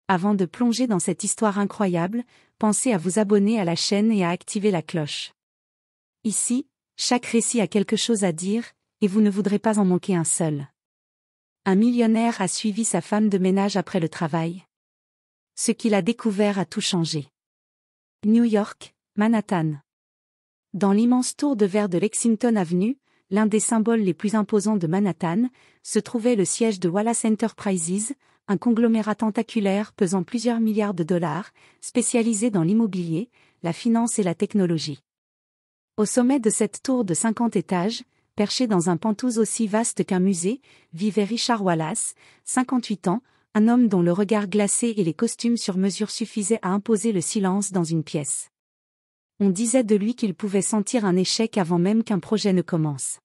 Avant de plonger dans cette histoire incroyable, pensez à vous abonner à la chaîne et à activer la cloche. Ici, chaque récit a quelque chose à dire, et vous ne voudrez pas en manquer un seul. Un millionnaire a suivi sa femme de ménage après le travail. Ce qu'il a découvert a tout changé. New York, Manhattan. Dans l'immense tour de verre de Lexington Avenue, l'un des symboles les plus imposants de Manhattan, se trouvait le siège de Wallace Enterprises, un conglomérat tentaculaire pesant plusieurs milliards de dollars, spécialisé dans l'immobilier, la finance et la technologie. Au sommet de cette tour de 50 étages, perché dans un penthouse aussi vaste qu'un musée, vivait Richard Wallace, 58 ans, un homme dont le regard glacé et les costumes sur mesure suffisaient à imposer le silence dans une pièce. On disait de lui qu'il pouvait sentir un échec avant même qu'un projet ne commence.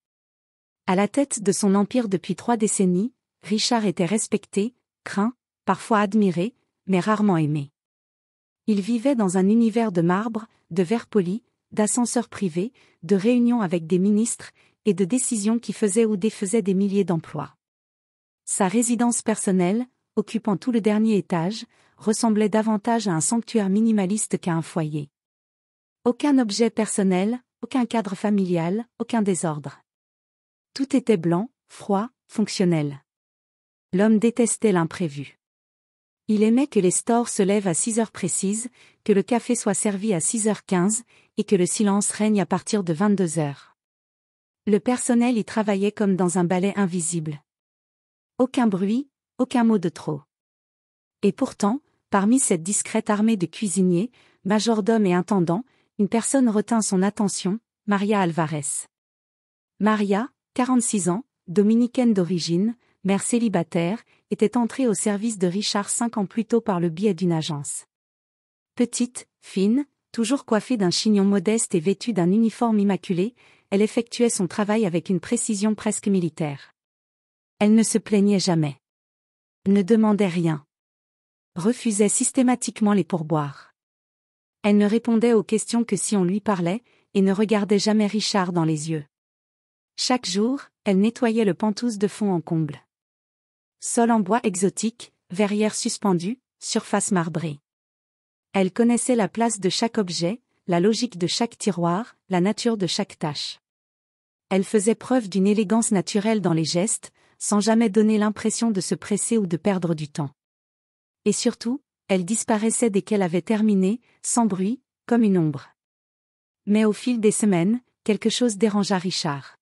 À la tête de son empire depuis 3 décennies, Richard était respecté, craint, parfois admiré, mais rarement aimé. Il vivait dans un univers de marbre, de verre poli, d'ascenseurs privés, de réunions avec des ministres, et de décisions qui faisaient ou défaisaient des milliers d'emplois. Sa résidence personnelle, occupant tout le dernier étage, ressemblait davantage à un sanctuaire minimaliste qu'à un foyer. Aucun objet personnel, aucun cadre familial, aucun désordre. Tout était blanc, froid, fonctionnel. L'homme détestait l'imprévu. Il aimait que les stores se lèvent à 6 heures précises, que le café soit servi à 6h15, et que le silence règne à partir de 22 heures. Le personnel y travaillait comme dans un ballet invisible. Aucun bruit, aucun mot de trop. Et pourtant, parmi cette discrète armée de cuisiniers, majordomes et intendants, une personne retint son attention, Maria Alvarez. Maria, 46 ans, dominicaine d'origine, mère célibataire, était entrée au service de Richard 5 ans plus tôt par le biais d'une agence. Petite, fine, toujours coiffée d'un chignon modeste et vêtue d'un uniforme immaculé, elle effectuait son travail avec une précision presque militaire. Elle ne se plaignait jamais. Ne demandait rien. Refusait systématiquement les pourboires. Elle ne répondait aux questions que si on lui parlait, et ne regardait jamais Richard dans les yeux. Chaque jour, elle nettoyait le penthouse de fond en comble. Sol en bois exotique, verrière suspendue, surface marbrée. Elle connaissait la place de chaque objet, la logique de chaque tiroir, la nature de chaque tâche. Elle faisait preuve d'une élégance naturelle dans les gestes, sans jamais donner l'impression de se presser ou de perdre du temps. Et surtout, elle disparaissait dès qu'elle avait terminé, sans bruit, comme une ombre. Mais au fil des semaines, quelque chose dérangea Richard.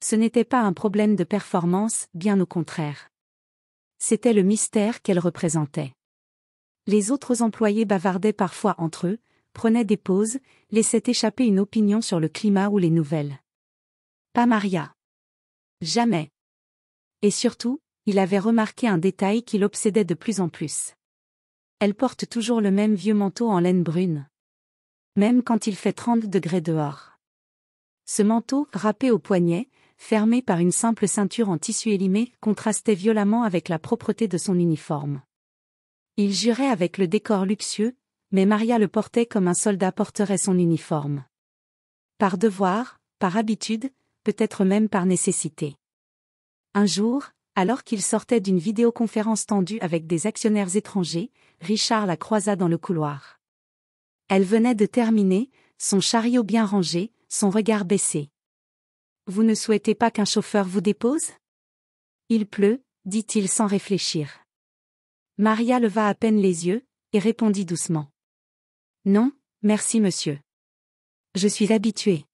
Ce n'était pas un problème de performance, bien au contraire. C'était le mystère qu'elle représentait. Les autres employés bavardaient parfois entre eux, prenaient des pauses, laissaient échapper une opinion sur le climat ou les nouvelles. Pas Maria. Jamais. Et surtout, il avait remarqué un détail qui l'obsédait de plus en plus. Elle porte toujours le même vieux manteau en laine brune. Même quand il fait 30 degrés dehors. Ce manteau, râpé au poignet, fermé par une simple ceinture en tissu élimé, contrastait violemment avec la propreté de son uniforme. Il jurait avec le décor luxueux, mais Maria le portait comme un soldat porterait son uniforme. Par devoir, par habitude, peut-être même par nécessité. Un jour, alors qu'il sortait d'une vidéoconférence tendue avec des actionnaires étrangers, Richard la croisa dans le couloir. Elle venait de terminer, son chariot bien rangé, son regard baissé. « Vous ne souhaitez pas qu'un chauffeur vous dépose ? » « Il pleut, » dit-il sans réfléchir. Maria leva à peine les yeux, et répondit doucement. « Non, merci monsieur. Je suis habituée. »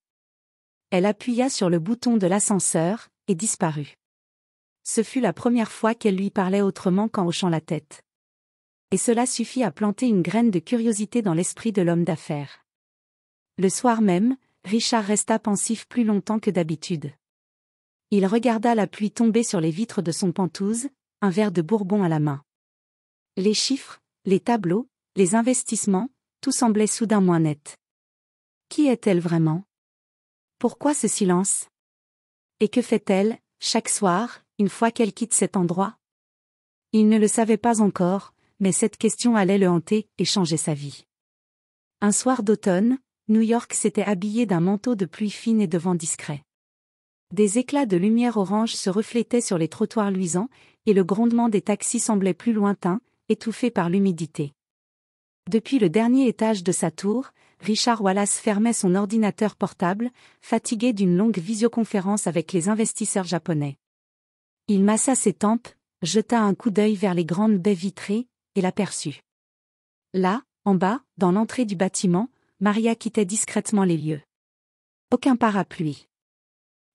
Elle appuya sur le bouton de l'ascenseur, et disparut. Ce fut la première fois qu'elle lui parlait autrement qu'en hochant la tête. Et cela suffit à planter une graine de curiosité dans l'esprit de l'homme d'affaires. Le soir même, Richard resta pensif plus longtemps que d'habitude. Il regarda la pluie tomber sur les vitres de son penthouse, un verre de bourbon à la main. Les chiffres, les tableaux, les investissements, tout semblait soudain moins net. Qui est-elle vraiment ? Pourquoi ce silence ? Et que fait-elle, chaque soir, une fois qu'elle quitte cet endroit ? Il ne le savait pas encore, mais cette question allait le hanter et changer sa vie. Un soir d'automne, New York s'était habillé d'un manteau de pluie fine et de vent discret. Des éclats de lumière orange se reflétaient sur les trottoirs luisants, et le grondement des taxis semblait plus lointain, étouffé par l'humidité. Depuis le dernier étage de sa tour, Richard Wallace fermait son ordinateur portable, fatigué d'une longue visioconférence avec les investisseurs japonais. Il massa ses tempes, jeta un coup d'œil vers les grandes baies vitrées, et l'aperçut. Là, en bas, dans l'entrée du bâtiment, Maria quittait discrètement les lieux. Aucun parapluie.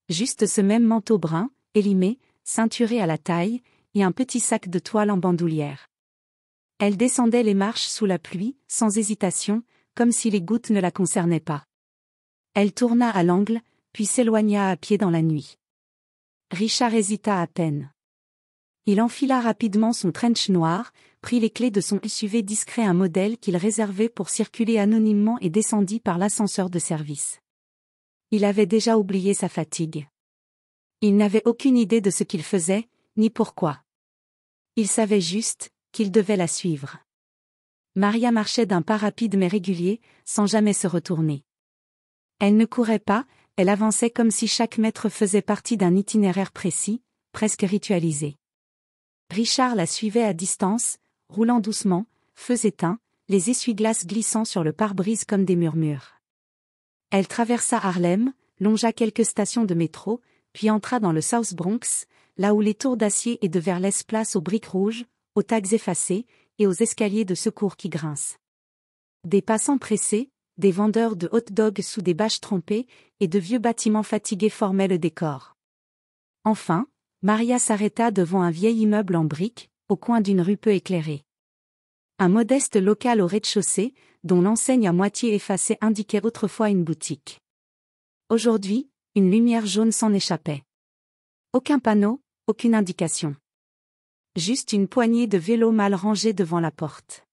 Juste ce même manteau brun, élimé, ceinturé à la taille, et un petit sac de toile en bandoulière. Elle descendait les marches sous la pluie, sans hésitation, comme si les gouttes ne la concernaient pas. Elle tourna à l'angle, puis s'éloigna à pied dans la nuit. Richard hésita à peine. Il enfila rapidement son trench noir, prit les clés de son SUV discret, un modèle qu'il réservait pour circuler anonymement, et descendit par l'ascenseur de service. Il avait déjà oublié sa fatigue. Il n'avait aucune idée de ce qu'il faisait, ni pourquoi. Il savait juste qu'il devait la suivre. Maria marchait d'un pas rapide mais régulier, sans jamais se retourner. Elle ne courait pas, elle avançait comme si chaque mètre faisait partie d'un itinéraire précis, presque ritualisé. Richard la suivait à distance, roulant doucement, feux éteints, les essuie-glaces glissant sur le pare-brise comme des murmures. Elle traversa Harlem, longea quelques stations de métro, puis entra dans le South Bronx, là où les tours d'acier et de verre laissent place aux briques rouges, aux tags effacés, et aux escaliers de secours qui grincent. Des passants pressés, des vendeurs de hot-dogs sous des bâches trempées, et de vieux bâtiments fatigués formaient le décor. Enfin, Maria s'arrêta devant un vieil immeuble en briques, au coin d'une rue peu éclairée. Un modeste local au rez-de-chaussée, dont l'enseigne à moitié effacée indiquait autrefois une boutique. Aujourd'hui, une lumière jaune s'en échappait. Aucun panneau, aucune indication. Juste une poignée de vélos mal rangés devant la porte.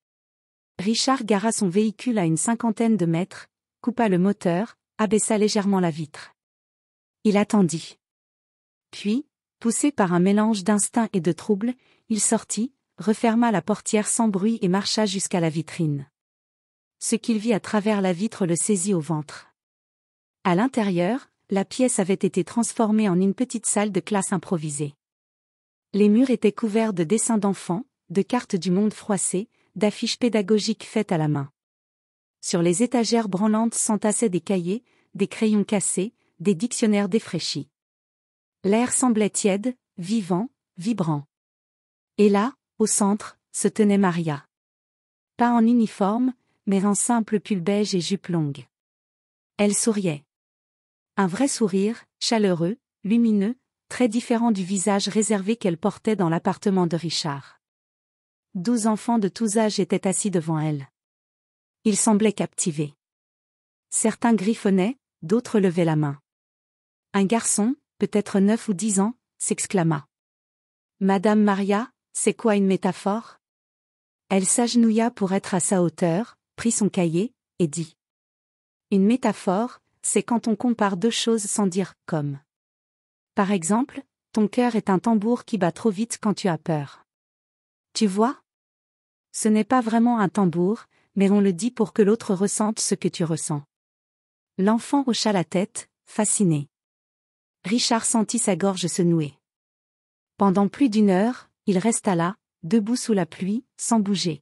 Richard gara son véhicule à une 50aine de mètres, coupa le moteur, abaissa légèrement la vitre. Il attendit. Puis, poussé par un mélange d'instinct et de trouble, il sortit, referma la portière sans bruit et marcha jusqu'à la vitrine. Ce qu'il vit à travers la vitre le saisit au ventre. À l'intérieur, la pièce avait été transformée en une petite salle de classe improvisée. Les murs étaient couverts de dessins d'enfants, de cartes du monde froissées, d'affiches pédagogiques faites à la main. Sur les étagères branlantes s'entassaient des cahiers, des crayons cassés, des dictionnaires défraîchis. L'air semblait tiède, vivant, vibrant. Et là, au centre, se tenait Maria. Pas en uniforme, mais en simple pull beige et jupe longue. Elle souriait. Un vrai sourire, chaleureux, lumineux, très différent du visage réservé qu'elle portait dans l'appartement de Richard. 12 enfants de tous âges étaient assis devant elle. Ils semblaient captivés. Certains griffonnaient, d'autres levaient la main. Un garçon, peut-être 9 ou 10 ans, s'exclama. « Madame Maria, c'est quoi une métaphore ?» Elle s'agenouilla pour être à sa hauteur, prit son cahier, et dit. « Une métaphore, c'est quand on compare deux choses sans dire « comme ». Par exemple, ton cœur est un tambour qui bat trop vite quand tu as peur. Tu vois ? Ce n'est pas vraiment un tambour, mais on le dit pour que l'autre ressente ce que tu ressens. » L'enfant hocha la tête, fasciné. Richard sentit sa gorge se nouer. Pendant plus d'1 heure, il resta là, debout sous la pluie, sans bouger.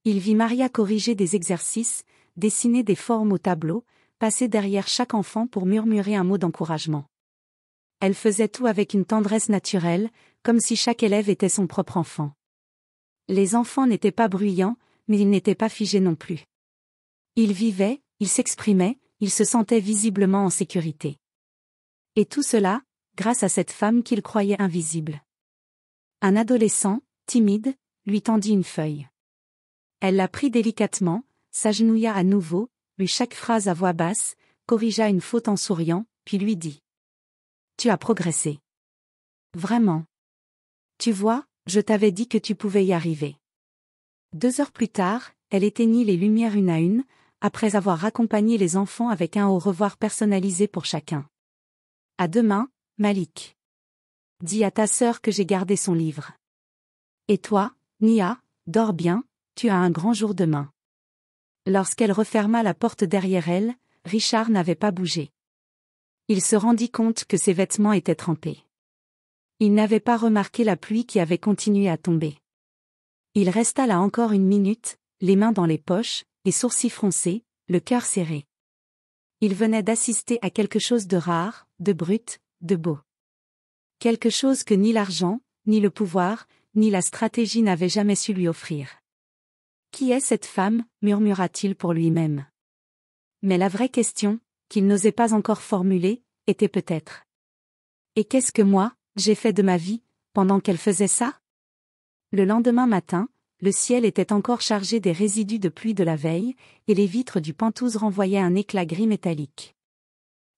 Il vit Maria corriger des exercices, dessiner des formes au tableau, passer derrière chaque enfant pour murmurer un mot d'encouragement. Elle faisait tout avec une tendresse naturelle, comme si chaque élève était son propre enfant. Les enfants n'étaient pas bruyants, mais ils n'étaient pas figés non plus. Ils vivaient, ils s'exprimaient, ils se sentaient visiblement en sécurité. Et tout cela, grâce à cette femme qu'il croyait invisible. Un adolescent, timide, lui tendit une feuille. Elle la prit délicatement, s'agenouilla à nouveau, lut chaque phrase à voix basse, corrigea une faute en souriant, puis lui dit. « Tu as progressé. Vraiment. Tu vois, je t'avais dit que tu pouvais y arriver. » 2 heures plus tard, elle éteignit les lumières une à une, après avoir raccompagné les enfants avec un au revoir personnalisé pour chacun. « À demain, Malik. Dis à ta sœur que j'ai gardé son livre. Et toi, Nia, dors bien, tu as un grand jour demain. » Lorsqu'elle referma la porte derrière elle, Richard n'avait pas bougé. Il se rendit compte que ses vêtements étaient trempés. Il n'avait pas remarqué la pluie qui avait continué à tomber. Il resta là encore une minute, les mains dans les poches, les sourcils froncés, le cœur serré. Il venait d'assister à quelque chose de rare, de brut, de beau. Quelque chose que ni l'argent, ni le pouvoir, ni la stratégie n'avaient jamais su lui offrir. Qui est cette femme, murmura-t-il pour lui-même. Mais la vraie question, qu'il n'osait pas encore formuler, était peut-être: et qu'est-ce que moi, j'ai fait de ma vie, pendant qu'elle faisait ça? Le lendemain matin, le ciel était encore chargé des résidus de pluie de la veille, et les vitres du Penthouse renvoyaient un éclat gris métallique.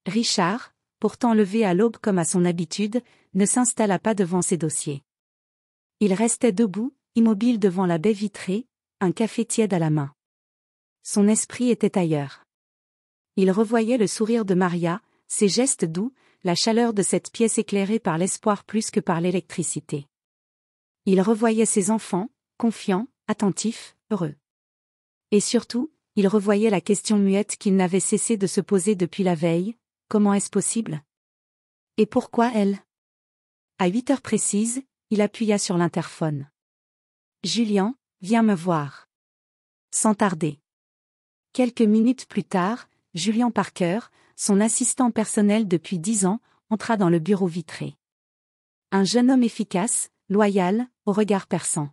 Richard, pourtant levé à l'aube comme à son habitude, ne s'installa pas devant ses dossiers. Il restait debout, immobile devant la baie vitrée, un café tiède à la main. Son esprit était ailleurs. Il revoyait le sourire de Maria, ses gestes doux, la chaleur de cette pièce éclairée par l'espoir plus que par l'électricité. Il revoyait ses enfants, confiants, attentifs, heureux. Et surtout, il revoyait la question muette qu'il n'avait cessé de se poser depuis la veille: comment est-ce possible? Et pourquoi elle? À 8 heures précises, il appuya sur l'interphone. Julian, viens me voir. Sans tarder. Quelques minutes plus tard, Julian Parker, son assistant personnel depuis 10 ans, entra dans le bureau vitré. Un jeune homme efficace, loyal, au regard perçant.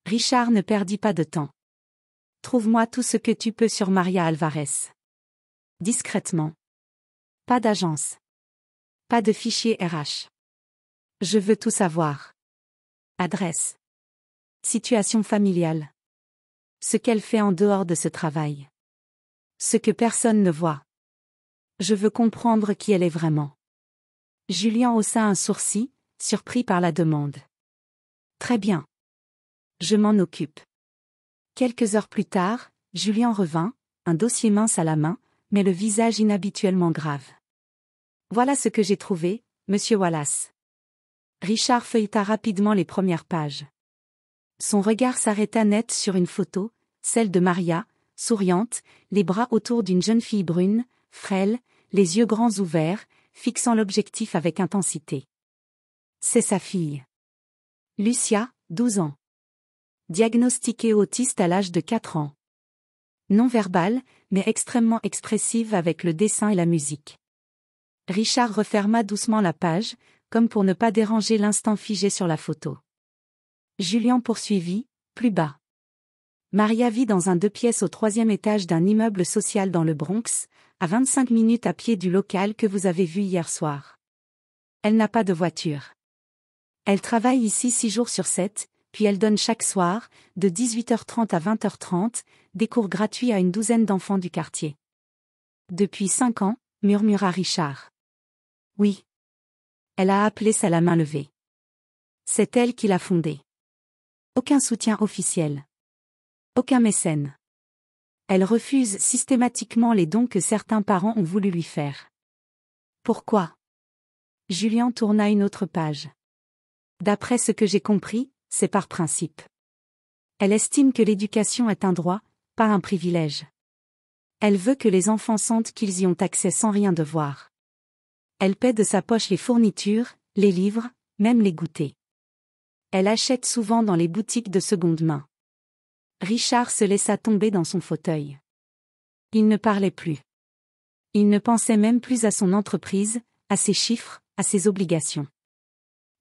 Richard ne perdit pas de temps. Trouve-moi tout ce que tu peux sur Maria Alvarez. Discrètement. Pas d'agence. Pas de fichier RH. Je veux tout savoir. Adresse. Situation familiale. Ce qu'elle fait en dehors de ce travail. Ce que personne ne voit. Je veux comprendre qui elle est vraiment. Julian haussa un sourcil, surpris par la demande. Très bien. Je m'en occupe. Quelques heures plus tard, Julian revint, un dossier mince à la main, mais le visage inhabituellement grave. Voilà ce que j'ai trouvé, monsieur Wallace. Richard feuilleta rapidement les premières pages. Son regard s'arrêta net sur une photo, celle de Maria, souriante, les bras autour d'une jeune fille brune, frêle, les yeux grands ouverts, fixant l'objectif avec intensité. C'est sa fille. Lucia, 12 ans. Diagnostiquée autiste à l'âge de 4 ans. Non verbale, mais extrêmement expressive avec le dessin et la musique. Richard referma doucement la page, comme pour ne pas déranger l'instant figé sur la photo. Julian poursuivit, plus bas. Maria vit dans un 2 pièces au 3e étage d'un immeuble social dans le Bronx, à 25 minutes à pied du local que vous avez vu hier soir. Elle n'a pas de voiture. Elle travaille ici 6 jours sur 7, puis elle donne chaque soir, de 18h30 à 20h30, des cours gratuits à une douzaine d'enfants du quartier. Depuis 5 ans, murmura Richard. Oui. Elle a appelé ça la main levée. C'est elle qui l'a fondée. Aucun soutien officiel. Aucun mécène. Elle refuse systématiquement les dons que certains parents ont voulu lui faire. Pourquoi? Julian tourna une autre page. D'après ce que j'ai compris, c'est par principe. Elle estime que l'éducation est un droit, pas un privilège. Elle veut que les enfants sentent qu'ils y ont accès sans rien devoir. Elle paie de sa poche les fournitures, les livres, même les goûters. Elle achète souvent dans les boutiques de seconde main. Richard se laissa tomber dans son fauteuil. Il ne parlait plus. Il ne pensait même plus à son entreprise, à ses chiffres, à ses obligations.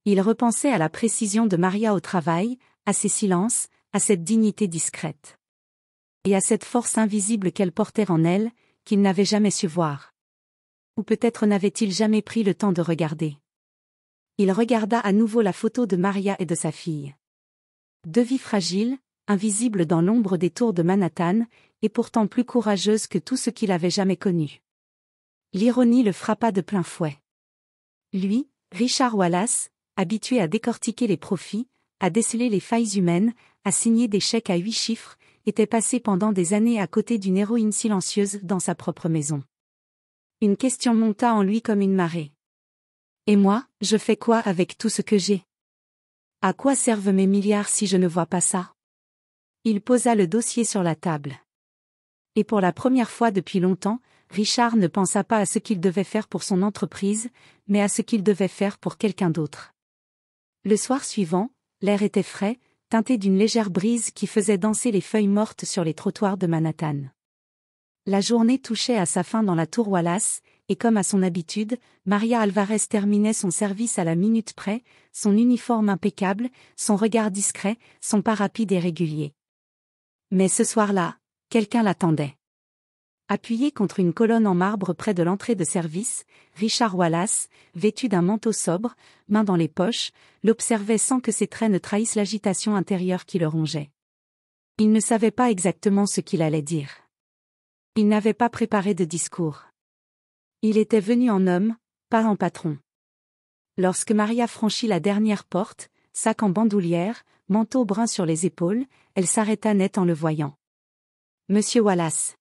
Il repensait à la précision de Maria au travail, à ses silences, à cette dignité discrète. Et à cette force invisible qu'elle portait en elle, qu'il n'avait jamais su voir. Ou peut-être n'avait-il jamais pris le temps de regarder. Il regarda à nouveau la photo de Maria et de sa fille. 2 vies fragiles, invisibles dans l'ombre des tours de Manhattan, et pourtant plus courageuses que tout ce qu'il avait jamais connu. L'ironie le frappa de plein fouet. Lui, Richard Wallace, habitué à décortiquer les profits, à déceler les failles humaines, à signer des chèques à 8 chiffres, était passé pendant des années à côté d'une héroïne silencieuse dans sa propre maison. Une question monta en lui comme une marée. Et moi, je fais quoi avec tout ce que j'ai? À quoi servent mes milliards si je ne vois pas ça? Il posa le dossier sur la table. Et pour la première fois depuis longtemps, Richard ne pensa pas à ce qu'il devait faire pour son entreprise, mais à ce qu'il devait faire pour quelqu'un d'autre. Le soir suivant, l'air était frais, teinté d'une légère brise qui faisait danser les feuilles mortes sur les trottoirs de Manhattan. La journée touchait à sa fin dans la tour Wallace, et comme à son habitude, Maria Alvarez terminait son service à la minute près, son uniforme impeccable, son regard discret, son pas rapide et régulier. Mais ce soir-là, quelqu'un l'attendait. Appuyé contre une colonne en marbre près de l'entrée de service, Richard Wallace, vêtu d'un manteau sobre, mains dans les poches, l'observait sans que ses traits ne trahissent l'agitation intérieure qui le rongeait. Il ne savait pas exactement ce qu'il allait dire. Il n'avait pas préparé de discours. Il était venu en homme, pas en patron. Lorsque Maria franchit la dernière porte, sac en bandoulière, manteau brun sur les épaules, elle s'arrêta net en le voyant. « Monsieur Wallace !»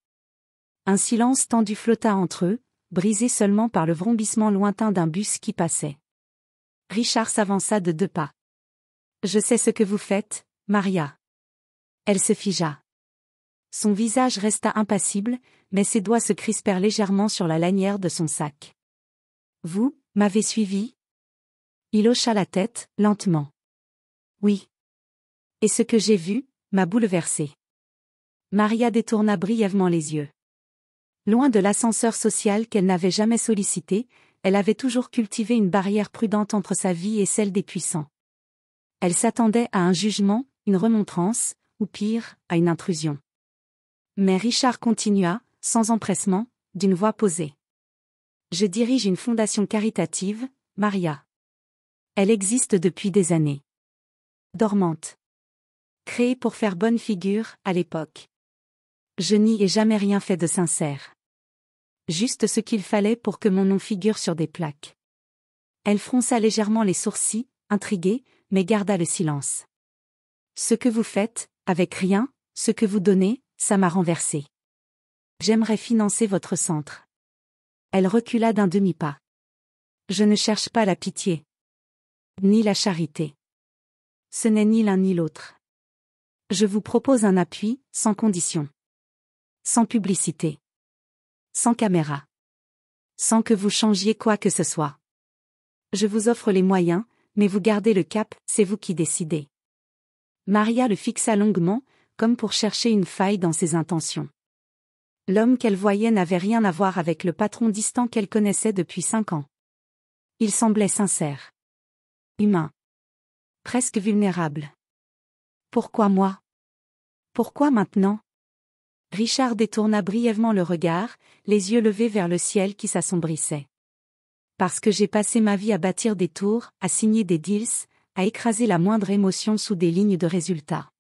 Un silence tendu flotta entre eux, brisé seulement par le vrombissement lointain d'un bus qui passait. Richard s'avança de 2 pas. « Je sais ce que vous faites, Maria. » Elle se figea. Son visage resta impassible, mais ses doigts se crispèrent légèrement sur la lanière de son sac. « Vous, m'avez suivi ?» Il hocha la tête, lentement. « Oui. Et ce que j'ai vu, m'a bouleversée. » Maria détourna brièvement les yeux. Loin de l'ascenseur social qu'elle n'avait jamais sollicité, elle avait toujours cultivé une barrière prudente entre sa vie et celle des puissants. Elle s'attendait à un jugement, une remontrance, ou pire, à une intrusion. Mais Richard continua, sans empressement, d'une voix posée. « Je dirige une fondation caritative, Maria. Elle existe depuis des années. Dormante. Créée pour faire bonne figure, à l'époque. Je n'y ai jamais rien fait de sincère. Juste ce qu'il fallait pour que mon nom figure sur des plaques. » Elle fronça légèrement les sourcils, intriguée, mais garda le silence. « Ce que vous faites, avec rien, ce que vous donnez, ça m'a renversé. J'aimerais financer votre centre. » Elle recula d'un demi-pas. « Je ne cherche pas la pitié. Ni la charité. Ce n'est ni l'un ni l'autre. Je vous propose un appui, sans condition. Sans publicité. Sans caméra. Sans que vous changiez quoi que ce soit. Je vous offre les moyens, mais vous gardez le cap, c'est vous qui décidez. » Maria le fixa longuement, comme pour chercher une faille dans ses intentions. L'homme qu'elle voyait n'avait rien à voir avec le patron distant qu'elle connaissait depuis 5 ans. Il semblait sincère. Humain. Presque vulnérable. Pourquoi moi? Pourquoi maintenant? Richard détourna brièvement le regard, les yeux levés vers le ciel qui s'assombrissait. Parce que j'ai passé ma vie à bâtir des tours, à signer des deals, à écraser la moindre émotion sous des lignes de résultats.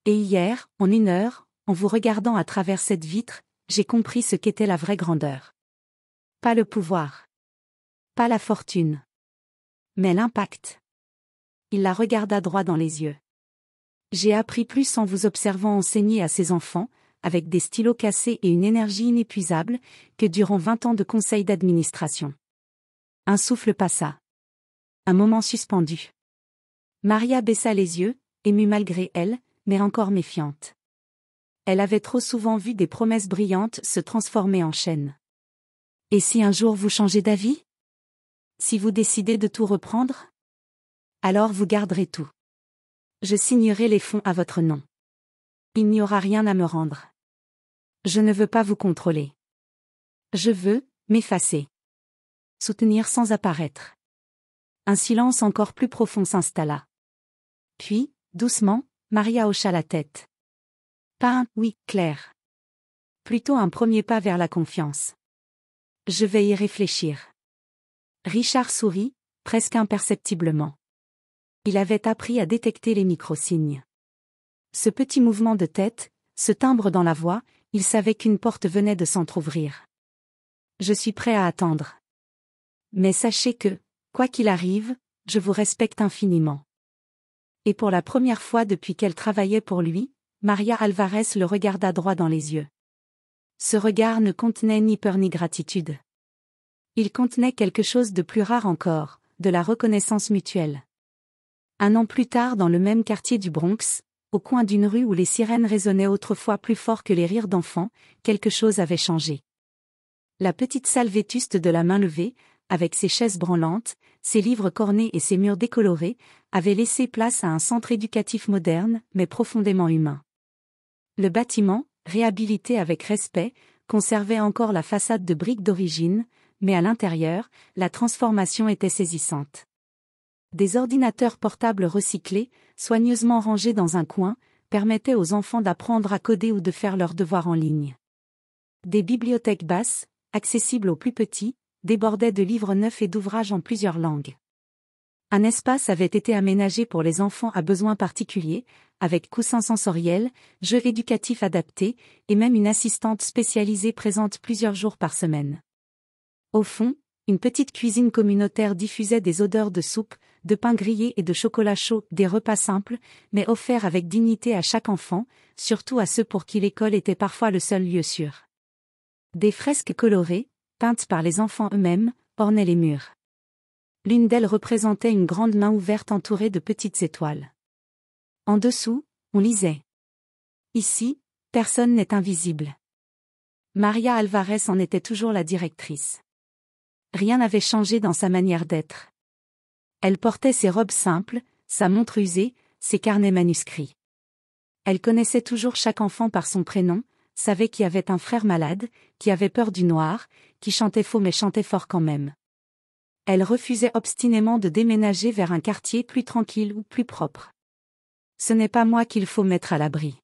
Et hier, en 1 heure, en vous regardant à travers cette vitre, j'ai compris ce qu'était la vraie grandeur. Pas le pouvoir. Pas la fortune. Mais l'impact. Il la regarda droit dans les yeux. J'ai appris plus en vous observant enseigner à ces enfants, avec des stylos cassés et une énergie inépuisable, que durant 20 ans de conseil d'administration. Un souffle passa. Un moment suspendu. Maria baissa les yeux, émue malgré elle, mais encore méfiante. Elle avait trop souvent vu des promesses brillantes se transformer en chaînes. Et si un jour vous changez d'avis? Si vous décidez de tout reprendre? Alors vous garderez tout. Je signerai les fonds à votre nom. Il n'y aura rien à me rendre. Je ne veux pas vous contrôler. Je veux m'effacer. Soutenir sans apparaître. Un silence encore plus profond s'installa. Puis, doucement, Maria hocha la tête. Pas un « oui » clair. Plutôt un premier pas vers la confiance. Je vais y réfléchir. Richard sourit, presque imperceptiblement. Il avait appris à détecter les micro-signes. Ce petit mouvement de tête, ce timbre dans la voix, il savait qu'une porte venait de s'entr'ouvrir. Je suis prêt à attendre. Mais sachez que, quoi qu'il arrive, je vous respecte infiniment. Et pour la première fois depuis qu'elle travaillait pour lui, Maria Alvarez le regarda droit dans les yeux. Ce regard ne contenait ni peur ni gratitude. Il contenait quelque chose de plus rare encore, de la reconnaissance mutuelle. 1 an plus tard dans le même quartier du Bronx, au coin d'une rue où les sirènes résonnaient autrefois plus fort que les rires d'enfants, quelque chose avait changé. La petite salle vétuste de la main levée, avec ses chaises branlantes, ses livres cornés et ses murs décolorés, avait laissé place à un centre éducatif moderne, mais profondément humain. Le bâtiment, réhabilité avec respect, conservait encore la façade de briques d'origine, mais à l'intérieur, la transformation était saisissante. Des ordinateurs portables recyclés, soigneusement rangés dans un coin, permettaient aux enfants d'apprendre à coder ou de faire leurs devoirs en ligne. Des bibliothèques basses, accessibles aux plus petits, débordaient de livres neufs et d'ouvrages en plusieurs langues. Un espace avait été aménagé pour les enfants à besoins particuliers, avec coussins sensoriels, jeux éducatifs adaptés, et même une assistante spécialisée présente plusieurs jours par semaine. Au fond, une petite cuisine communautaire diffusait des odeurs de soupe, de pain grillé et de chocolat chaud, des repas simples, mais offerts avec dignité à chaque enfant, surtout à ceux pour qui l'école était parfois le seul lieu sûr. Des fresques colorées, peintes par les enfants eux-mêmes, ornaient les murs. L'une d'elles représentait une grande main ouverte entourée de petites étoiles. En dessous, on lisait. Ici, personne n'est invisible. Maria Alvarez en était toujours la directrice. Rien n'avait changé dans sa manière d'être. Elle portait ses robes simples, sa montre usée, ses carnets manuscrits. Elle connaissait toujours chaque enfant par son prénom, savait qui avait un frère malade, qui avait peur du noir, qui chantait faux mais chantait fort quand même. Elle refusait obstinément de déménager vers un quartier plus tranquille ou plus propre. Ce n'est pas moi qu'il faut mettre à l'abri.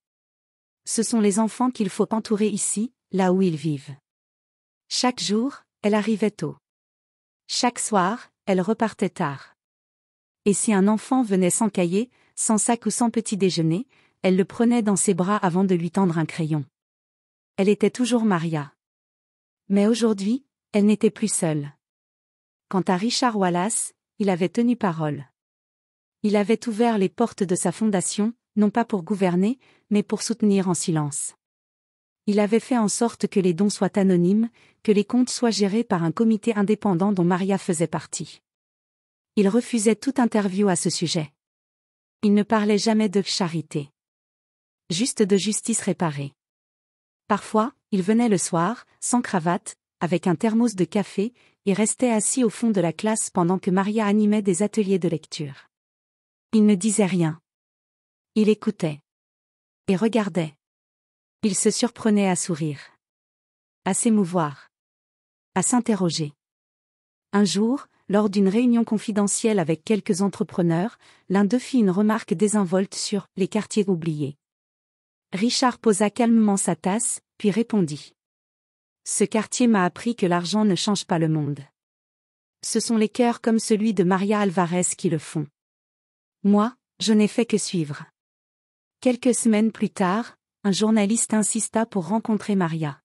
Ce sont les enfants qu'il faut entourer ici, là où ils vivent. Chaque jour, elle arrivait tôt. Chaque soir, elle repartait tard. Et si un enfant venait sans cahier, sans sac ou sans petit déjeuner, elle le prenait dans ses bras avant de lui tendre un crayon. Elle était toujours Maria. Mais aujourd'hui, elle n'était plus seule. Quant à Richard Wallace, il avait tenu parole. Il avait ouvert les portes de sa fondation, non pas pour gouverner, mais pour soutenir en silence. Il avait fait en sorte que les dons soient anonymes, que les comptes soient gérés par un comité indépendant dont Maria faisait partie. Il refusait toute interview à ce sujet. Il ne parlait jamais de charité. Juste de justice réparée. Parfois, il venait le soir, sans cravate, avec un thermos de café, et restait assis au fond de la classe pendant que Maria animait des ateliers de lecture. Il ne disait rien. Il écoutait. Et regardait. Il se surprenait à sourire. À s'émouvoir. À s'interroger. Un jour, lors d'une réunion confidentielle avec quelques entrepreneurs, l'un d'eux fit une remarque désinvolte sur « les quartiers oubliés ». Richard posa calmement sa tasse, puis répondit. « Ce quartier m'a appris que l'argent ne change pas le monde. Ce sont les cœurs comme celui de Maria Alvarez qui le font. Moi, je n'ai fait que suivre. » Quelques semaines plus tard, un journaliste insista pour rencontrer Maria.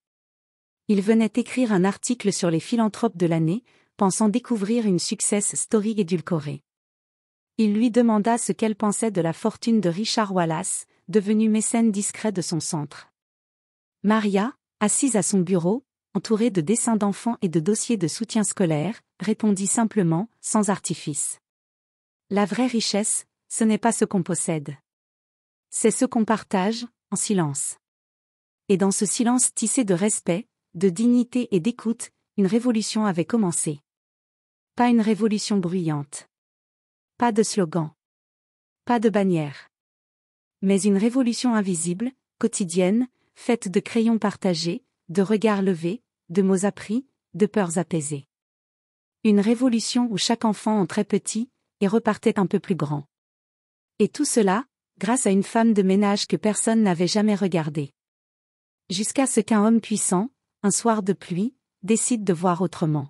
Il venait écrire un article sur les philanthropes de l'année, pensant découvrir une success story édulcorée. Il lui demanda ce qu'elle pensait de la fortune de Richard Wallace, devenu mécène discret de son centre. Maria, assise à son bureau, entourée de dessins d'enfants et de dossiers de soutien scolaire, répondit simplement, sans artifice. La vraie richesse, ce n'est pas ce qu'on possède. C'est ce qu'on partage, en silence. Et dans ce silence tissé de respect, de dignité et d'écoute, une révolution avait commencé. Pas une révolution bruyante. Pas de slogan. Pas de bannière. Mais une révolution invisible, quotidienne, faite de crayons partagés, de regards levés, de mots appris, de peurs apaisées. Une révolution où chaque enfant entrait petit, et repartait un peu plus grand. Et tout cela, grâce à une femme de ménage que personne n'avait jamais regardée. Jusqu'à ce qu'un homme puissant, un soir de pluie, décide de voir autrement.